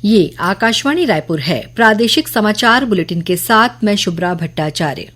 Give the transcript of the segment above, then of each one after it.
ये आकाशवाणी रायपुर है। प्रादेशिक समाचार बुलेटिन के साथ मैं शुभ्रा भट्टाचार्य।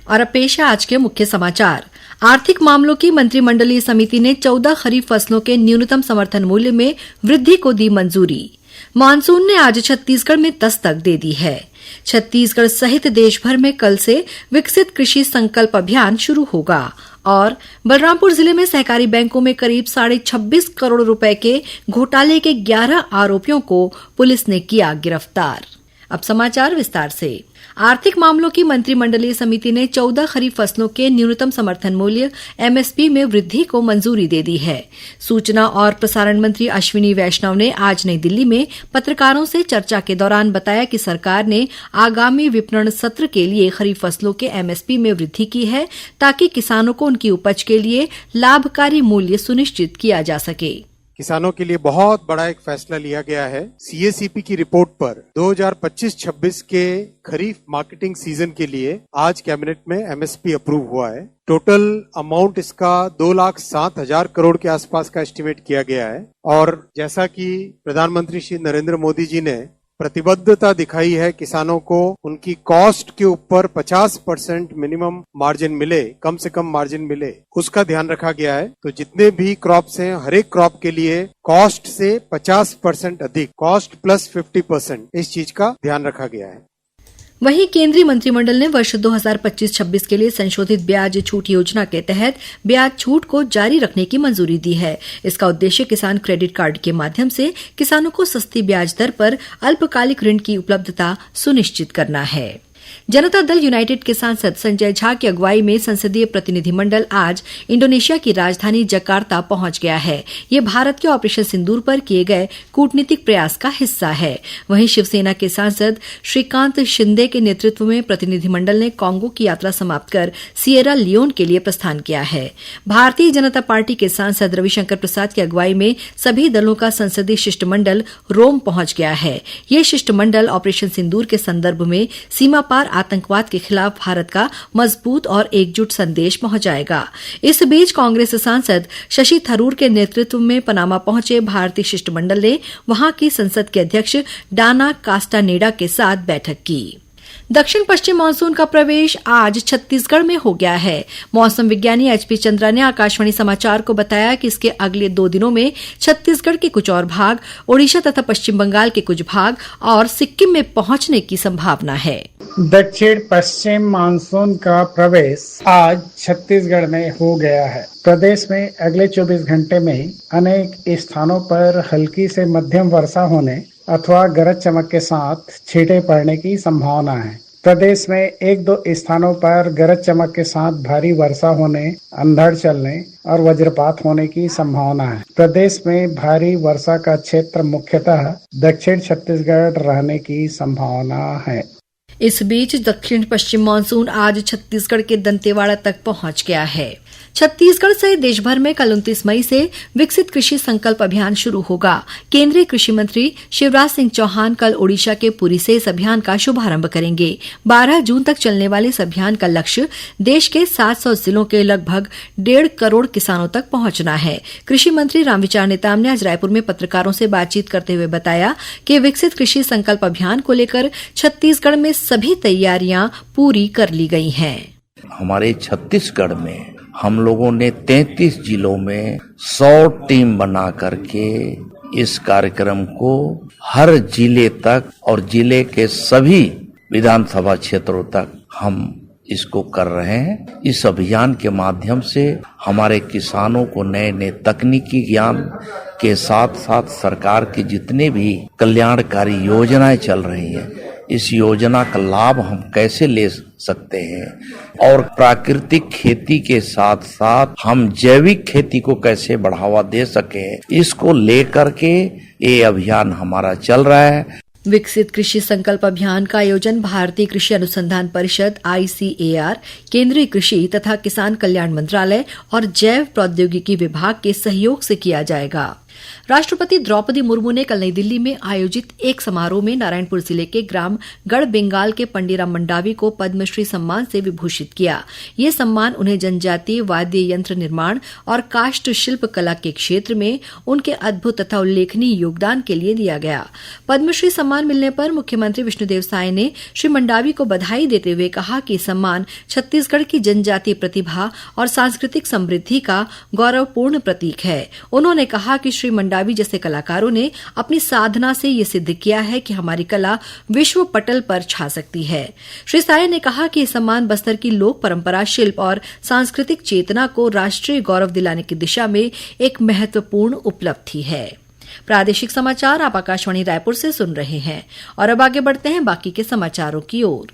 और अब पेश है आज के मुख्य समाचार। आर्थिक मामलों की मंत्रिमंडलीय समिति ने 14 खरीफ फसलों के न्यूनतम समर्थन मूल्य में वृद्धि को दी मंजूरी। मानसून ने आज छत्तीसगढ़ में दस्तक दे दी है। छत्तीसगढ़ सहित देश भर में कल से विकसित कृषि संकल्प अभियान शुरू होगा और बलरामपुर जिले में सहकारी बैंकों में करीब 26.5 करोड़ रुपए के घोटाले के 11 आरोपियों को पुलिस ने किया गिरफ्तार। अब समाचार विस्तार से। आर्थिक मामलों की मंत्रिमंडलीय समिति ने 14 खरीफ फसलों के न्यूनतम समर्थन मूल्य एमएसपी में वृद्धि को मंजूरी दे दी है। सूचना और प्रसारण मंत्री अश्विनी वैष्णव ने आज नई दिल्ली में पत्रकारों से चर्चा के दौरान बताया कि सरकार ने आगामी विपणन सत्र के लिए खरीफ फसलों के एमएसपी में वृद्धि की है ताकि किसानों को उनकी उपज के लिए लाभकारी मूल्य सुनिश्चित किया जा सके। किसानों के लिए बहुत बड़ा एक फैसला लिया गया है। सीएसीपी की रिपोर्ट पर 2025-26 के खरीफ मार्केटिंग सीजन के लिए आज कैबिनेट में एमएसपी अप्रूव हुआ है। टोटल अमाउंट इसका 2,07,000 करोड़ के आसपास का एस्टिमेट किया गया है और जैसा कि प्रधानमंत्री श्री नरेंद्र मोदी जी ने प्रतिबद्धता दिखाई है किसानों को उनकी कॉस्ट के ऊपर 50% मिनिमम मार्जिन मिले, कम से कम मार्जिन मिले, उसका ध्यान रखा गया है। तो जितने भी क्रॉप्स हैं हर एक क्रॉप के लिए कॉस्ट से 50% अधिक, कॉस्ट प्लस 50%, इस चीज का ध्यान रखा गया है। वहीं केंद्रीय मंत्रिमंडल ने वर्ष 2025-26 के लिए संशोधित ब्याज छूट योजना के तहत ब्याज छूट को जारी रखने की मंजूरी दी है। इसका उद्देश्य किसान क्रेडिट कार्ड के माध्यम से किसानों को सस्ती ब्याज दर पर अल्पकालिक ऋण की उपलब्धता सुनिश्चित करना है। जनता दल यूनाइटेड के सांसद संजय झा की अगुवाई में संसदीय प्रतिनिधिमंडल आज इंडोनेशिया की राजधानी जकार्ता पहुंच गया है। ये भारत के ऑपरेशन सिंदूर पर किए गए कूटनीतिक प्रयास का हिस्सा है। वहीं शिवसेना के सांसद श्रीकांत शिंदे के नेतृत्व में प्रतिनिधिमंडल ने कांगो की यात्रा समाप्त कर सिएरा लियोन के लिए प्रस्थान किया है। भारतीय जनता पार्टी के सांसद रविशंकर प्रसाद की अगुवाई में सभी दलों का संसदीय शिष्टमंडल रोम पहुंच गया है। ये शिष्टमंडल ऑपरेशन सिंदूर के संदर्भ में सीमा पार आतंकवाद के खिलाफ भारत का मजबूत और एकजुट संदेश पहुंचाएगा। इस बीच कांग्रेस सांसद शशि थरूर के नेतृत्व में पनामा पहुंचे भारतीय शिष्टमंडल ने वहां की संसद के अध्यक्ष डाना कास्टानेडा के साथ बैठक की। दक्षिण पश्चिम मानसून का प्रवेश आज छत्तीसगढ़ में हो गया है। मौसम विज्ञानी एचपी चंद्रा ने आकाशवाणी समाचार को बताया कि इसके अगले 2 दिनों में छत्तीसगढ़ के कुछ और भाग, ओडिशा तथा पश्चिम बंगाल के कुछ भाग और सिक्किम में पहुंचने की संभावना है। दक्षिण पश्चिम मानसून का प्रवेश आज छत्तीसगढ़ में हो गया है। प्रदेश में अगले 24 घंटे में अनेक स्थानों पर हल्की से मध्यम वर्षा होने अथवा गरज चमक के साथ छींटे पड़ने की संभावना है। प्रदेश में 1-2 स्थानों पर गरज चमक के साथ भारी वर्षा होने, अंधड़ चलने और वज्रपात होने की संभावना है। प्रदेश में भारी वर्षा का क्षेत्र मुख्यतः दक्षिण छत्तीसगढ़ रहने की संभावना है। इस बीच दक्षिण पश्चिम मानसून आज छत्तीसगढ़ के दंतेवाड़ा तक पहुंच गया है। छत्तीसगढ़ सहित देश भर में कल 29 मई से विकसित कृषि संकल्प अभियान शुरू होगा। केंद्रीय कृषि मंत्री शिवराज सिंह चौहान कल ओडिशा के पुरी से इस अभियान का शुभारंभ करेंगे। 12 जून तक चलने वाले इस अभियान का लक्ष्य देश के 700 जिलों के लगभग 1.5 करोड़ किसानों तक पहुंचना है। कृषि मंत्री रामविचार नेताम ने आज रायपुर में पत्रकारों से बातचीत करते हुए बताया कि विकसित कृषि संकल्प अभियान को लेकर छत्तीसगढ़ में सभी तैयारियां पूरी कर ली गई हैं। हमारे छत्तीसगढ़ में हम लोगों ने 33 जिलों में 100 टीम बना करके इस कार्यक्रम को हर जिले तक और जिले के सभी विधानसभा क्षेत्रों तक हम इसको कर रहे हैं। इस अभियान के माध्यम से हमारे किसानों को नए नए तकनीकी ज्ञान के साथ साथ सरकार की जितने भी कल्याणकारी योजनाएं चल रही हैं, इस योजना का लाभ हम कैसे ले सकते हैं और प्राकृतिक खेती के साथ साथ हम जैविक खेती को कैसे बढ़ावा दे सके, इसको लेकर के ये अभियान हमारा चल रहा है। विकसित कृषि संकल्प अभियान का आयोजन भारतीय कृषि अनुसंधान परिषद ICAR, केंद्रीय कृषि तथा किसान कल्याण मंत्रालय और जैव प्रौद्योगिकी विभाग के सहयोग से किया जाएगा। राष्ट्रपति द्रौपदी मुर्मू ने कल नई दिल्ली में आयोजित एक समारोह में नारायणपुर जिले के ग्राम गढ़ बेंगाल के पंडीराम मंडावी को पद्मश्री सम्मान से विभूषित किया। ये सम्मान उन्हें जनजातीय वाद्य यंत्र निर्माण और काष्ठ शिल्प कला के क्षेत्र में उनके अद्भुत तथा उल्लेखनीय योगदान के लिए दिया गया। पद्मश्री सम्मान मिलने पर मुख्यमंत्री विष्णुदेव साय ने श्री मंडावी को बधाई देते हुए कहा कि सम्मान छत्तीसगढ़ की जनजातीय प्रतिभा और सांस्कृतिक समृद्धि का गौरवपूर्ण प्रतीक है। उन्होंने कहा कि श्री मंडावी जैसे कलाकारों ने अपनी साधना से ये सिद्ध किया है कि हमारी कला विश्व पटल पर छा सकती है। श्री साय ने कहा कि यह सम्मान बस्तर की लोक परंपरा, शिल्प और सांस्कृतिक चेतना को राष्ट्रीय गौरव दिलाने की दिशा में एक महत्वपूर्ण उपलब्धि है। प्रादेशिक समाचार आप आकाशवाणी रायपुर से सुन रहे हैं और अब आगे बढ़ते हैं बाकी के समाचारों की ओर।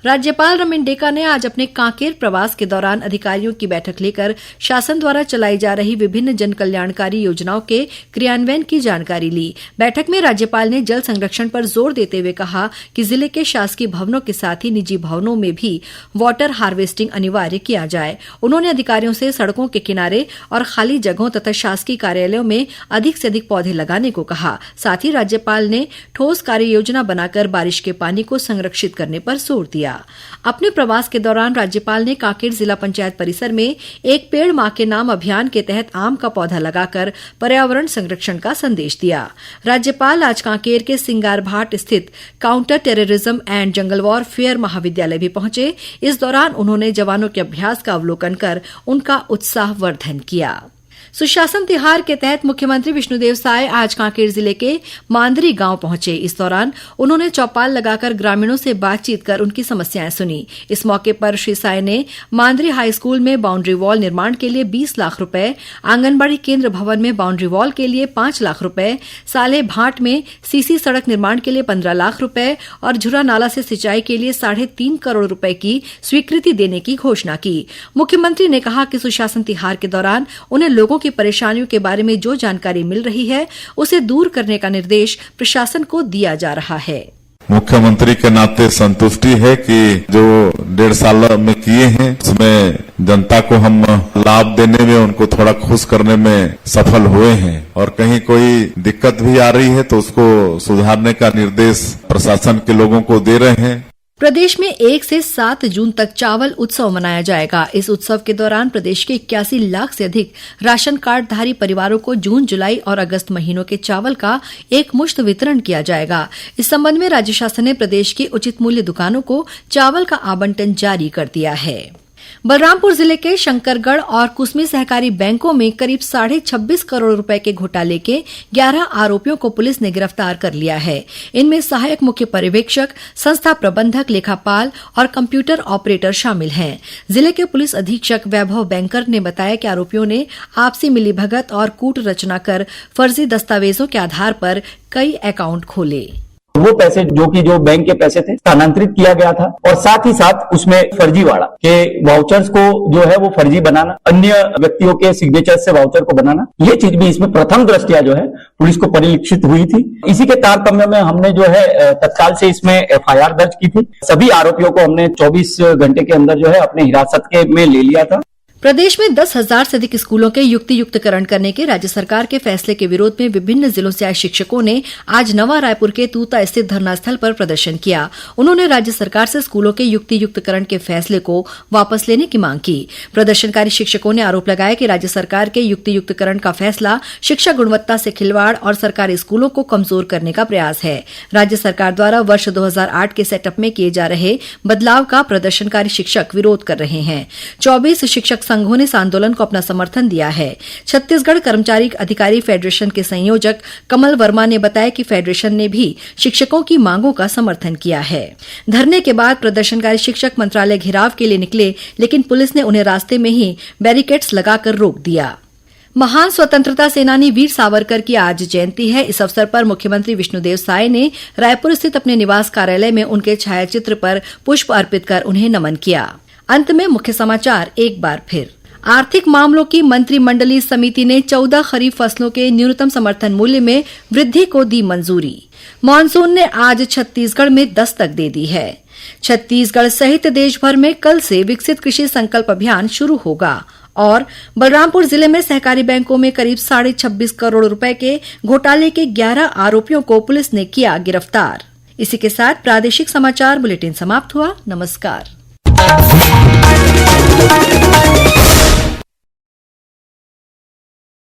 राज्यपाल रमेन डेका ने आज अपने कांकेर प्रवास के दौरान अधिकारियों की बैठक लेकर शासन द्वारा चलाई जा रही विभिन्न जन कल्याणकारी योजनाओं के क्रियान्वयन की जानकारी ली। बैठक में राज्यपाल ने जल संरक्षण पर जोर देते हुए कहा कि जिले के शासकीय भवनों के साथ ही निजी भवनों में भी वाटर हार्वेस्टिंग अनिवार्य किया जाए। उन्होंने अधिकारियों से सड़कों के किनारे और खाली जगहों तथा शासकीय कार्यालयों में अधिक से अधिक पौधे लगाने को कहा। साथ ही राज्यपाल ने ठोस कार्य योजना बनाकर बारिश के पानी को संरक्षित करने पर जोर दिया। अपने प्रवास के दौरान राज्यपाल ने कांकेर जिला पंचायत परिसर में एक पेड़ मां के नाम अभियान के तहत आम का पौधा लगाकर पर्यावरण संरक्षण का संदेश दिया। राज्यपाल आज कांकेर के सिंगारभाट स्थित counter terrorism and jungle warfare महाविद्यालय भी पहुंचे। इस दौरान उन्होंने जवानों के अभ्यास का अवलोकन कर उनका उत्साहवर्धन किया। सुशासन तिहार के तहत मुख्यमंत्री विष्णुदेव साय आज कांकेर जिले के मांदरी गांव पहुंचे। इस दौरान उन्होंने चौपाल लगाकर ग्रामीणों से बातचीत कर उनकी समस्याएं सुनी। इस मौके पर श्री साय ने मांदरी हाई स्कूल में बाउंड्री वॉल निर्माण के लिए 20 लाख रुपए, आंगनबाड़ी केंद्र भवन में बाउंड्री वॉल के लिए 5 लाख रुपए, साले भाट में सीसी सड़क निर्माण के लिए 15 लाख रुपए और झुरा नाला से सिंचाई के लिए 3.5 करोड़ रुपए की स्वीकृति देने की घोषणा की। मुख्यमंत्री ने कहा कि सुशासन तिहार के दौरान उन्हें लोगों की परेशानियों के बारे में जो जानकारी मिल रही है उसे दूर करने का निर्देश प्रशासन को दिया जा रहा है। मुख्यमंत्री के नाते संतुष्टि है कि जो 1.5 साल में किए हैं उसमें जनता को हम लाभ देने में, उनको थोड़ा खुश करने में सफल हुए हैं और कहीं कोई दिक्कत भी आ रही है तो उसको सुधारने का निर्देश प्रशासन के लोगों को दे रहे हैं। प्रदेश में 1 से 7 जून तक चावल उत्सव मनाया जाएगा। इस उत्सव के दौरान प्रदेश के 81 लाख से अधिक राशन कार्डधारी परिवारों को जून, जुलाई और अगस्त महीनों के चावल का एक मुश्त वितरण किया जाएगा। इस संबंध में राज्य शासन ने प्रदेश की उचित मूल्य दुकानों को चावल का आवंटन जारी कर दिया है। बलरामपुर जिले के शंकरगढ़ और कुसमी सहकारी बैंकों में करीब 26.5 करोड़ रुपए के घोटाले के 11 आरोपियों को पुलिस ने गिरफ्तार कर लिया है। इनमें सहायक मुख्य पर्यवेक्षक, संस्था प्रबंधक, लेखापाल और कंप्यूटर ऑपरेटर शामिल हैं। जिले के पुलिस अधीक्षक वैभव बैंकर ने बताया कि आरोपियों ने आपसी मिलीभगत और कूट रचना कर फर्जी दस्तावेजों के आधार पर कई अकाउंट खोले। वो पैसे जो बैंक के पैसे थे स्थानांतरित किया गया था और साथ ही साथ उसमें फर्जीवाड़ा के वाउचर्स को जो है वो फर्जी बनाना, अन्य व्यक्तियों के सिग्नेचर से वाउचर को बनाना, ये चीज भी इसमें प्रथम दृष्टया जो है पुलिस को परिलक्षित हुई थी। इसी के तारतम्य में हमने जो है तत्काल से इसमें एफआईआर दर्ज की थी। सभी आरोपियों को हमने 24 घंटे के अंदर जो है अपने हिरासत के में ले लिया था। प्रदेश में 10,000 से अधिक स्कूलों के युक्तियुक्तकरण करने के राज्य सरकार के फैसले के विरोध में विभिन्न जिलों से आए शिक्षकों ने आज नवा रायपुर के तूता स्थित धरना स्थल पर प्रदर्शन किया। उन्होंने राज्य सरकार से स्कूलों के युक्तियुक्तकरण के फैसले को वापस लेने की मांग की। प्रदर्शनकारी शिक्षकों ने आरोप लगाया कि राज्य सरकार के युक्तियुक्तकरण का फैसला शिक्षा गुणवत्ता से खिलवाड़ और सरकारी स्कूलों को कमजोर करने का प्रयास है। राज्य सरकार द्वारा वर्ष 2008 के सेटअप में किए जा रहे बदलाव का प्रदर्शनकारी शिक्षक विरोध कर रहे हैं। 24 शिक्षक संघों ने इस आंदोलन को अपना समर्थन दिया है। छत्तीसगढ़ कर्मचारी अधिकारी फेडरेशन के संयोजक कमल वर्मा ने बताया कि फेडरेशन ने भी शिक्षकों की मांगों का समर्थन किया है। धरने के बाद प्रदर्शनकारी शिक्षक मंत्रालय घेराव के लिए निकले, लेकिन पुलिस ने उन्हें रास्ते में ही बैरिकेड्स लगाकर रोक दिया। महान स्वतंत्रता सेनानी वीर सावरकर की आज जयंती है। इस अवसर पर मुख्यमंत्री विष्णुदेव साय ने रायपुर स्थित अपने निवास कार्यालय में उनके छायाचित्र पर पुष्प अर्पित कर उन्हें नमन किया। अंत में मुख्य समाचार एक बार फिर। आर्थिक मामलों की मंत्रिमंडलीय समिति ने 14 खरीफ फसलों के न्यूनतम समर्थन मूल्य में वृद्धि को दी मंजूरी। मानसून ने आज छत्तीसगढ़ में दस्तक दे दी है। छत्तीसगढ़ सहित देश भर में कल से विकसित कृषि संकल्प अभियान शुरू होगा और बलरामपुर जिले में सहकारी बैंकों में करीब 26.5 करोड़ रुपए के घोटाले के 11 आरोपियों को पुलिस ने किया गिरफ्तार। इसी के साथ प्रादेशिक समाचार बुलेटिन समाप्त हुआ। नमस्कार।